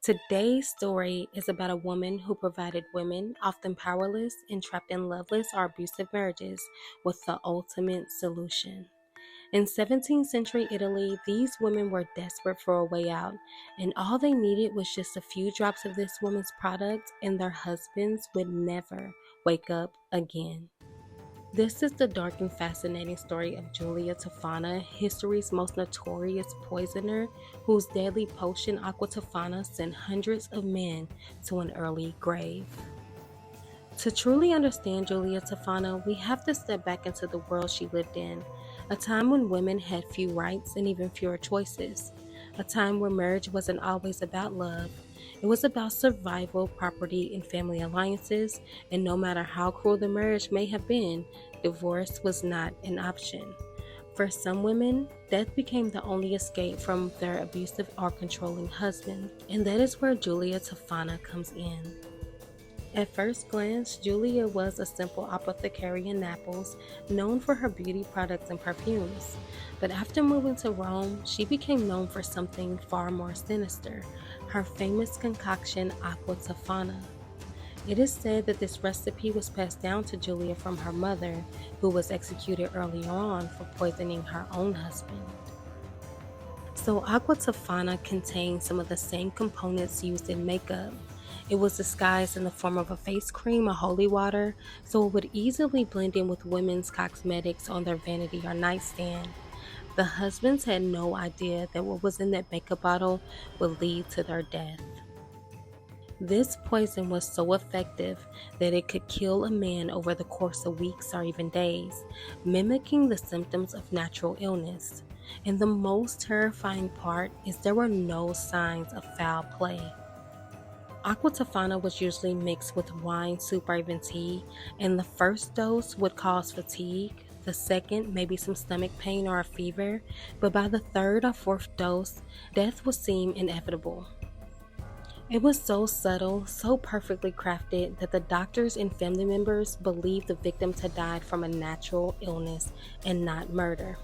Today's story is about a woman who provided women, often powerless and trapped in loveless or abusive marriages, with the ultimate solution. In 17th century Italy, these women were desperate for a way out, and all they needed was just a few drops of this woman's product, and their husbands would never wake up again. This is the dark and fascinating story of Gulia Tofana, history's most notorious poisoner, whose deadly potion Aqua Tofana sent hundreds of men to an early grave. To truly understand Gulia Tofana, we have to step back into the world she lived in, a time when women had few rights and even fewer choices, a time where marriage wasn't always about love. It was about survival, property, and family alliances, and no matter how cruel the marriage may have been, divorce was not an option. For some women, death became the only escape from their abusive or controlling husband, and that is where Gulia Tofana comes in. At first glance, Giulia was a simple apothecary in Naples, known for her beauty products and perfumes. But after moving to Rome, she became known for something far more sinister, her famous concoction Aqua Tofana. It is said that this recipe was passed down to Giulia from her mother, who was executed earlier on for poisoning her own husband. So Aqua Tofana contained some of the same components used in makeup. It was disguised in the form of a face cream or holy water, so it would easily blend in with women's cosmetics on their vanity or nightstand. The husbands had no idea that what was in that makeup bottle would lead to their death. This poison was so effective that it could kill a man over the course of weeks or even days, mimicking the symptoms of natural illness. And the most terrifying part is there were no signs of foul play. Aqua Tofana was usually mixed with wine, soup, or even tea, and the first dose would cause fatigue, the second maybe some stomach pain or a fever, but by the third or fourth dose, death would seem inevitable. It was so subtle, so perfectly crafted that the doctors and family members believed the victims had died from a natural illness and not murder.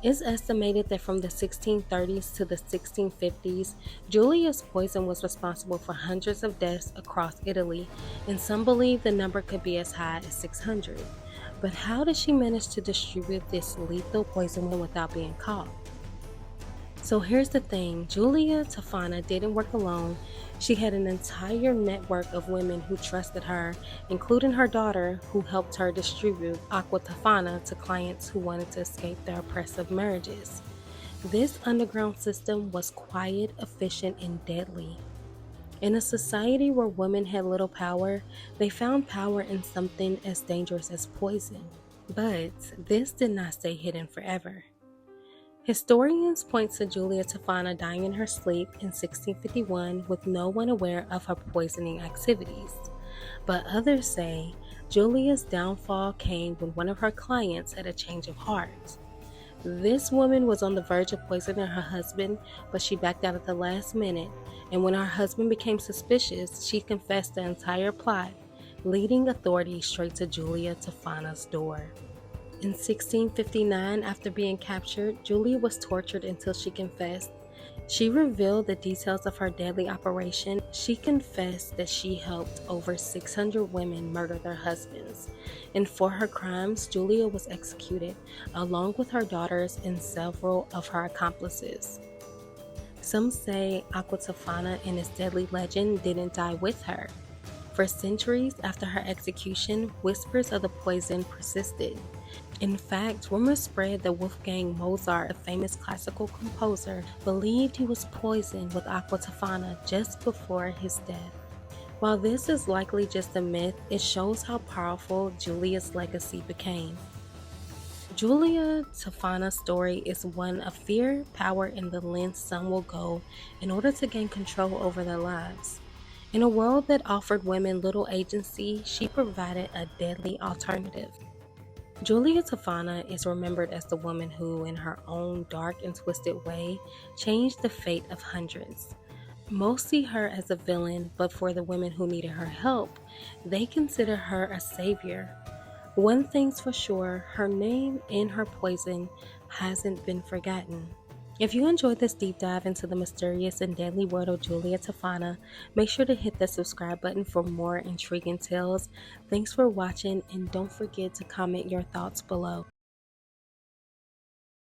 It's estimated that from the 1630s to the 1650s, Giulia's poison was responsible for hundreds of deaths across Italy, and some believe the number could be as high as 600. But how did she manage to distribute this lethal poison without being caught? So here's the thing, Gulia Tofana didn't work alone. She had an entire network of women who trusted her, including her daughter, who helped her distribute Aqua Tofana to clients who wanted to escape their oppressive marriages. This underground system was quiet, efficient, and deadly. In a society where women had little power, they found power in something as dangerous as poison. But this did not stay hidden forever. Historians point to Gulia Tofana dying in her sleep in 1651 with no one aware of her poisoning activities. But others say Giulia's downfall came when one of her clients had a change of heart. This woman was on the verge of poisoning her husband, but she backed out at the last minute, and when her husband became suspicious, she confessed the entire plot, leading authorities straight to Gulia Tofana's door. In 1659, after being captured, Giulia was tortured until she confessed. She revealed the details of her deadly operation. She confessed that she helped over 600 women murder their husbands. And for her crimes, Giulia was executed, along with her daughters and several of her accomplices. Some say Aqua Tofana and his deadly legend didn't die with her. For centuries after her execution, whispers of the poison persisted. In fact, rumors spread that Wolfgang Mozart, a famous classical composer, believed he was poisoned with Aqua Tofana just before his death. While this is likely just a myth, it shows how powerful Giulia's legacy became. Gulia Tofana's story is one of fear, power, and the lengths some will go in order to gain control over their lives. In a world that offered women little agency, she provided a deadly alternative. Gulia Tofana is remembered as the woman who, in her own dark and twisted way, changed the fate of hundreds. Most see her as a villain, but for the women who needed her help, they consider her a savior. One thing's for sure, her name and her poison hasn't been forgotten. If you enjoyed this deep dive into the mysterious and deadly world of Gulia Tofana, make sure to hit the subscribe button for more intriguing tales. Thanks for watching, and don't forget to comment your thoughts below.